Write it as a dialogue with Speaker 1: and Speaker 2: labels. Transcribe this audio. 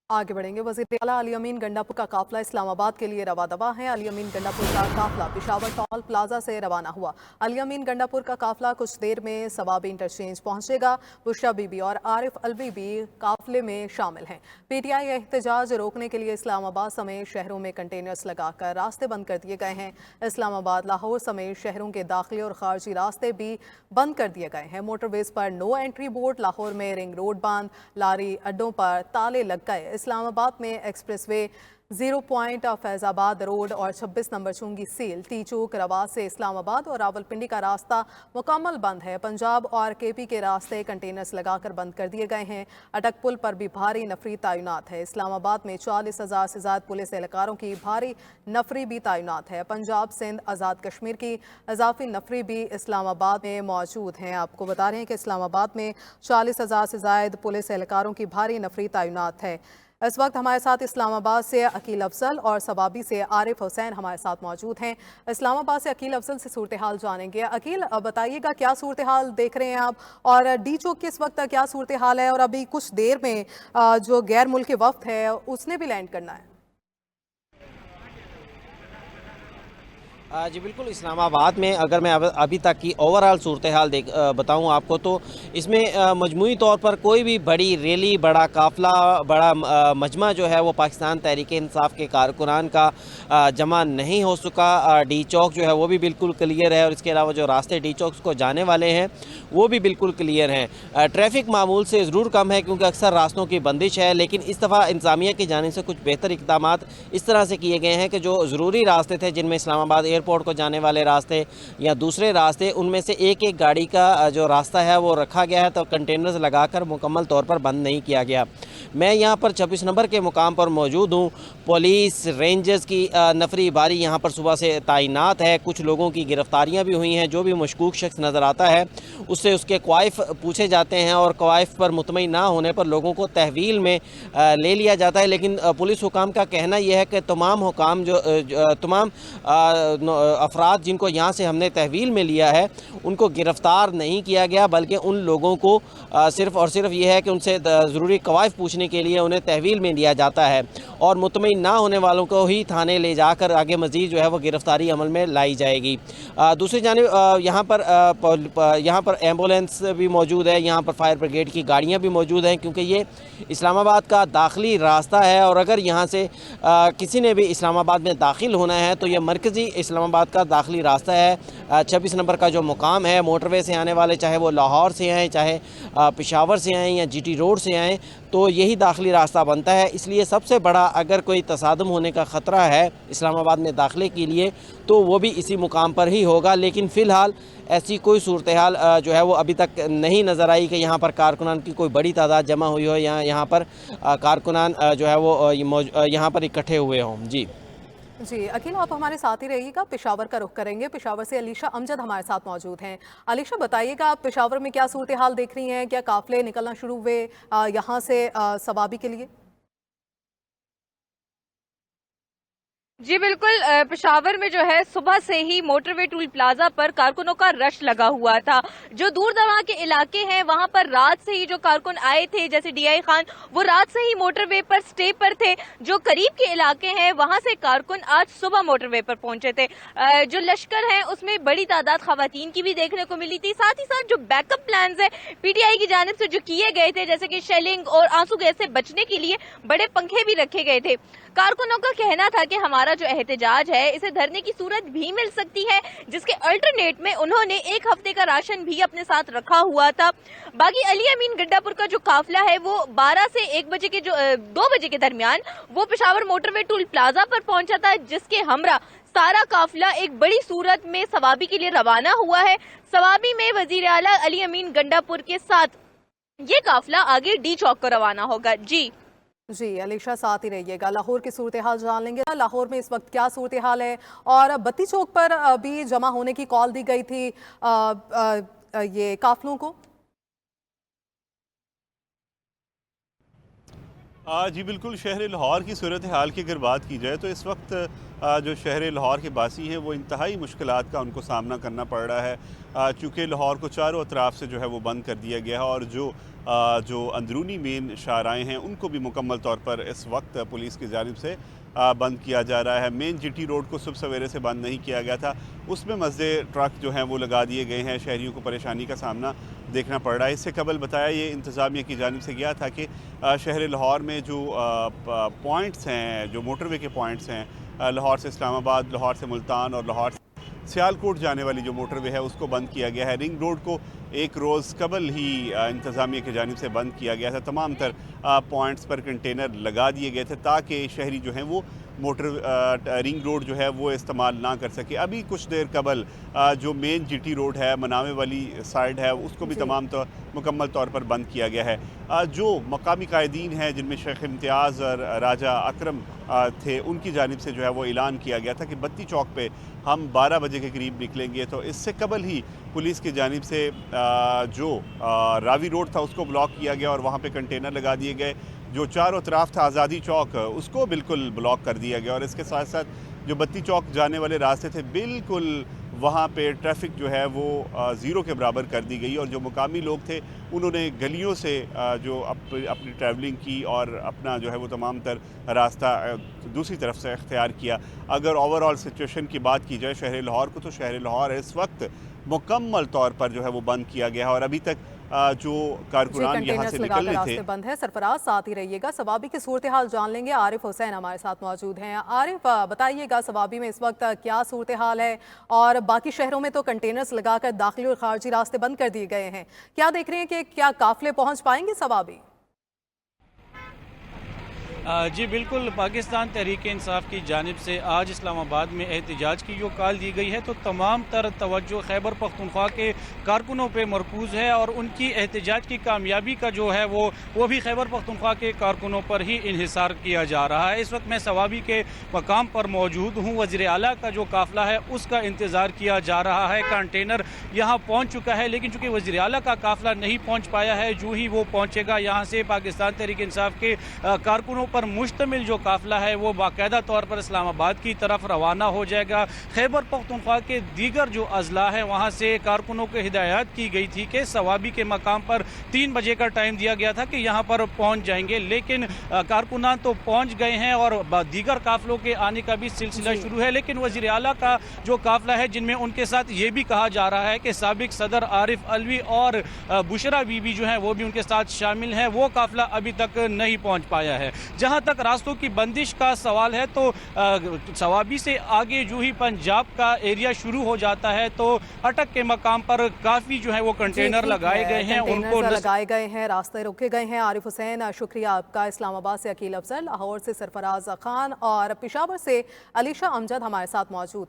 Speaker 1: आगे बढ़ेंगे। वज़ीर आला अली अमीन गंडापुर का काफिला इस्लामाबाद के लिए रवा दवा है। अली अमीन गंडापुर का काफिला पेशावर टॉल प्लाजा से रवाना हुआ। अली अमीन गंडापुर का काफिला कुछ देर में सवाबी इंटरचेंज पहुंचेगा। बुशरा बीबी और आरिफ अलवी भी काफिले में शामिल हैं। पीटीआई एहतजाज रोकने के लिए इस्लामाबाद समेत शहरों में कंटेनर्स लगाकर रास्ते बंद कर दिए गए हैं। इस्लामाबाद लाहौर समेत शहरों के दाखिली और खारजी रास्ते भी बंद कर दिए गए हैं। मोटरवेज पर नो एंट्री बोर्ड, लाहौर में रिंग रोड बंद, लारी अड्डों पर ताले लग गए। इस्लामाबाद में एक्सप्रेसवे 0 पॉइंट फैजाबाद रोड और 26 नंबर चुंगी सील। टी चौक रवास से इस्लामाबाद और रावलपिंडी का रास्ता मुकम्मल बंद है। पंजाब और केपी के रास्ते कंटेनर्स लगाकर बंद कर दिए गए हैं। अटक पुल पर भी भारी नफरी तैनात है। इस्लामाबाद में 40,000 से ज्यादा पुलिस एहलकारों की भारी नफरी भी तैनात है। पंजाब सिंध आज़ाद कश्मीर की इजाफी नफरी भी इस्लामाबाद में मौजूद हैं। आपको बता रहे हैं कि इस्लामाबाद में 40,000 से ज्यादा पुलिस एहलकारों की भारी नफरी तैनात है। इस वक्त हमारे साथ इस्लामाबाद से अकील अफजल और सवाबी से आरिफ हुसैन हमारे साथ मौजूद हैं। इस्लामाबाद से अकील अफजल से सूरत हाल जानेंगे। अकील, बताइएगा क्या सूरत हाल देख रहे हैं आप, और डी चौक की इस वक्त क्या सूरत हाल है, और अभी कुछ देर में जो गैर मुल्की वफ्द है उसने भी लैंड करना है।
Speaker 2: जी बिल्कुल, इस्लामाबाद में अगर मैं अभी तक की ओवरऑल सूरत हाल बताऊं आपको, तो इसमें मजमूई तौर पर कोई भी बड़ी रैली, बड़ा काफ़िला, बड़ा मजमा जो है वो पाकिस्तान तहरीक इंसाफ के कारकुनान का जमा नहीं हो सका। डी चौक जो है वो भी बिल्कुल क्लियर है, और इसके अलावा जो रास्ते डी चौक को जाने वाले हैं वो भी बिल्कुल क्लियर हैं। ट्रैफिक मामूल से ज़रूर कम है क्योंकि अक्सर रास्तों की बंदिश है, लेकिन इस दफ़ा इंतज़ामिया की जानिब से कुछ बेहतर इक़दाम इस तरह से किए गए हैं कि जो ज़रूरी रास्ते थे, जिनमें इस्लामाबाद एयरपोर्ट को जाने वाले रास्ते या दूसरे रास्ते, उनमें से एक एक गाड़ी का जो रास्ता है वो रखा गया है, तो कंटेनर्स लगाकर मुकम्मल तौर पर बंद नहीं किया गया। मैं यहाँ पर 26 नंबर के मुकाम पर मौजूद हूँ। पुलिस रेंजर्स की नफरी बारी यहाँ पर सुबह से तैनात है। कुछ लोगों की गिरफ्तारियाँ भी हुई हैं। जो भी मशकूक शख्स नज़र आता है उससे उसके क्वाइफ पूछे जाते हैं, और क्वाइफ पर मुतमईन ना होने पर लोगों को तहवील में ले लिया जाता है। लेकिन पुलिस हुकाम का कहना यह है कि तमाम हुकाम तमाम अफराद जिनको यहाँ से हमने तहवील में लिया है उनको गिरफ़्तार नहीं किया गया, बल्कि उन लोगों को सिर्फ़ और सिर्फ ये है कि उनसे ज़रूरी कवायफ पूछने के लिए उन्हें तहवील में लिया जाता है, और मुतमईन ना होने वालों को ही थाने ले जाकर आगे मज़ीद जो है वो गिरफ़्तारी अमल में लाई जाएगी। दूसरी जानिब यहाँ पर एम्बुलेंस भी मौजूद है, यहाँ पर फायर ब्रिगेड की गाड़ियाँ भी मौजूद हैं, क्योंकि ये इस्लामाबाद का दाखिली रास्ता है, और अगर यहाँ से किसी ने भी इस्लामाबाद में दाखिल होना है तो ये मरकज़ी इस्लामाबाद का दाखिली रास्ता है। 26 नंबर का जो मुकाम है, मोटरवे से आने वाले, चाहे वो लाहौर से आएँ, चाहे पेशावर से आएँ या जीटी रोड से आएँ, तो यही दाखिली रास्ता बनता है। इसलिए सबसे बड़ा अगर कोई तसादम होने का ख़तरा है इस्लामाबाद में दाखिले के लिए, तो वो भी इसी मुकाम पर ही होगा। लेकिन फ़िलहाल ऐसी कोई सूरत हाल जो है वो अभी तक नहीं नज़र आई कि यहाँ पर कारकुनान की कोई बड़ी तादाद जमा हुई हो, या यहाँ पर कारकुनान जो है वो यहाँ पर इकट्ठे हुए हों। जी
Speaker 1: जी अकील, आप हमारे साथ ही रहिएगा। पेशावर का रुख करेंगे। पेशावर से अलीशा अमजद हमारे साथ मौजूद हैं। अलीशा, बताइएगा आप पेशावर में क्या सूरत हाल देख रही हैं? क्या काफिले निकलना शुरू हुए यहाँ से सवाबी के लिए?
Speaker 3: जी बिल्कुल, पेशावर में जो है सुबह से ही मोटरवे टूल प्लाजा पर कारकुनों का रश लगा हुआ था। जो दूर दराज के इलाके हैं वहां पर रात से ही जो कारकुन आए थे, जैसे डीआई खान, वो रात से ही मोटरवे पर स्टे पर थे। जो करीब के इलाके हैं वहां से कारकुन आज सुबह मोटरवे पर पहुंचे थे। जो लश्कर है उसमें बड़ी तादाद खवातीन की भी देखने को मिली थी। साथ ही साथ जो बैकअप प्लान है पीटीआई की जानिब से जो किए गए थे, जैसे कि शेलिंग और आंसू गैस से बचने के लिए बड़े पंखे भी रखे गए थे। कारकुनों का कहना था कि हमारा जो एहतजाज है इसे धरने की सूरत भी मिल सकती है, जिसके अल्टरनेट में उन्होंने एक हफ्ते का राशन भी अपने साथ रखा हुआ था। बाकी अली अमीन गंडापुर का जो काफिला है वो 12 से 1 बजे के 2 बजे के दरमियान वो पेशावर मोटरवे टूल प्लाजा पर पहुंचा था, जिसके हमरा सारा काफिला एक बड़ी सूरत में सवाबी के लिए रवाना हुआ है। सवाबी में वजीर आला अली अमीन गंडापुर के साथ ये काफिला आगे डी चौक को रवाना होगा।
Speaker 1: जी अलीशा, साथ ही रहिएगा। लाहौर की सूरत हाल जान लेंगे। लाहौर में इस वक्त क्या सूरत हाल है, और बत्ती चौक पर भी जमा होने की कॉल दी गई थी ये काफिलों को?
Speaker 4: जी बिल्कुल, शहर लाहौर की सूरत हाल की अगर बात की जाए तो इस वक्त जो शहर लाहौर के बासी हैं वो इंतहाई मुश्किलात का उनको सामना करना पड़ रहा है, चूँकि लाहौर को चारों अतराफ से जो है वो बंद कर दिया गया है और जो अंदरूनी मेन शाहराएँ हैं उनको भी मुकम्मल तौर पर इस वक्त पुलिस की जानिब से बंद किया जा रहा है। मेन जीटी रोड को सुबह सवेरे से बंद नहीं किया गया था, उसमें मज़दे ट्रक जो हैं वो लगा दिए गए हैं। शहरियों को परेशानी का सामना देखना पड़ रहा है। इससे कबल बताया ये इंतज़ामिया की जानिब से गया था कि शहर लाहौर में जो पॉइंट्स हैं, जो मोटरवे के पॉइंट्स हैं, लाहौर से इस्लामाबाद, लाहौर से मुल्तान और लाहौर से सियालकोट जाने वाली जो मोटरवे है उसको बंद किया गया है। रिंग रोड को एक रोज़ कबल ही इंतज़ामिया की जानिब से बंद किया गया था। तमाम तर पॉइंट्स पर कंटेनर लगा दिए गए थे ताकि शहरी जो हैं वो रिंग रोड जो है वो इस्तेमाल ना कर सके। अभी कुछ देर कबल जो मेन जीटी रोड है, मनावे वाली साइड है, उसको भी मुकम्मल तौर पर बंद किया गया है। जो मकामी कायदीन हैं जिनमें शेख इम्तियाज़ और राजा अकरम थे, उनकी जानिब से जो है वो ऐलान किया गया था कि बत्ती चौक पे हम 12 बजे के करीब निकलेंगे। तो इससे कबल ही पुलिस की जानिब से जो रावी रोड था उसको ब्लॉक किया गया और वहाँ पे कंटेनर लगा दिए गए। जो चारों तरफ था आज़ादी चौक, उसको बिल्कुल ब्लॉक कर दिया गया और इसके साथ साथ जो बत्ती चौक जाने वाले रास्ते थे बिल्कुल वहाँ पे ट्रैफिक जो है वो ज़ीरो के बराबर कर दी गई और जो मुकामी लोग थे उन्होंने गलियों से जो अपनी ट्रैवलिंग की और अपना जो है वो तमाम तर रास्ता दूसरी तरफ से इख्तियार किया। अगर ओवरऑल सिचुएशन की बात की जाए शहर लाहौर को, तो शहर लाहौर इस वक्त मुकम्मल तौर पर जो है वो बंद किया गया है और अभी तक जो कारकुनान यहाँ से निकलने थे।
Speaker 1: बंद है। सरफराज साथ ही रहिएगा, सवाबी की सूरत हाल जान लेंगे। आरिफ हुसैन हमारे साथ मौजूद हैं। आरिफ, बताइएगा सवाबी में इस वक्त क्या सूरत हाल है और बाकी शहरों में तो कंटेनर्स लगाकर दाखिली और खारजी रास्ते बंद कर दिए गए हैं, क्या देख रहे हैं कि क्या काफिले पहुंच पाएंगे सवाबी?
Speaker 5: जी बिल्कुल, पाकिस्तान तहरीक इंसाफ की जानिब से आज इस्लामाबाद में एहतजाज की जो कॉल दी गई है तो तमाम तर तवज्जो खैबर पख्तूनख्वा के कारकुनों पे मरकूज़ है और उनकी एहतजाज की कामयाबी का जो है वो भी खैबर पख्तूनख्वा के कारकुनों पर ही इन्हिसार किया जा रहा है। इस वक्त मैं सवाबी के मकाम पर मौजूद हूँ। वज़ीर आला का जो काफ़िला है उसका इंतज़ार किया जा रहा है। कंटेनर यहाँ पहुँच चुका है, लेकिन चूँकि वज़ीर आला का काफ़िला नहीं पहुँच पाया है, जो ही वो पहुँचेगा यहाँ से पाकिस्तान तहरीक इंसाफ के कारकुनों पर मुश्तमिल जो काफ़िला है वो बाकायदा तौर पर इस्लामाबाद की तरफ रवाना हो जाएगा। खैबर पख्तूनख्वा के दीगर जो अजला हैं वहाँ से कारकुनों को हिदायत की गई थी कि सवाबी के मकाम पर 3 बजे का टाइम दिया गया था कि यहाँ पर पहुँच जाएंगे, लेकिन कारकुनान तो पहुँच गए हैं और दीगर काफ़िलों के आने का भी सिलसिला शुरू है। लेकिन वज़ीर आला का जो काफ़िला है जिनमें उनके साथ ये भी कहा जा रहा है कि साबिक सदर आरिफ अलवी और बुशरा बीबी जो हैं वो भी उनके साथ शामिल हैं, वो काफ़िला अभी तक नहीं पहुँच पाया है। जहाँ तक रास्तों की बंदिश का सवाल है तो सवाबी से आगे जो ही पंजाब का एरिया शुरू हो जाता है तो अटक के मकाम पर काफ़ी जो है वो कंटेनर लगाए गए हैं, उनको
Speaker 1: लगाए गए हैं, रास्ते रोके गए हैं। आरिफ हुसैन, शुक्रिया आपका। इस्लामाबाद से अकील अफजल, लाहौर से सरफराज खान और पेशावर से अलीशा अमजद हमारे साथ मौजूद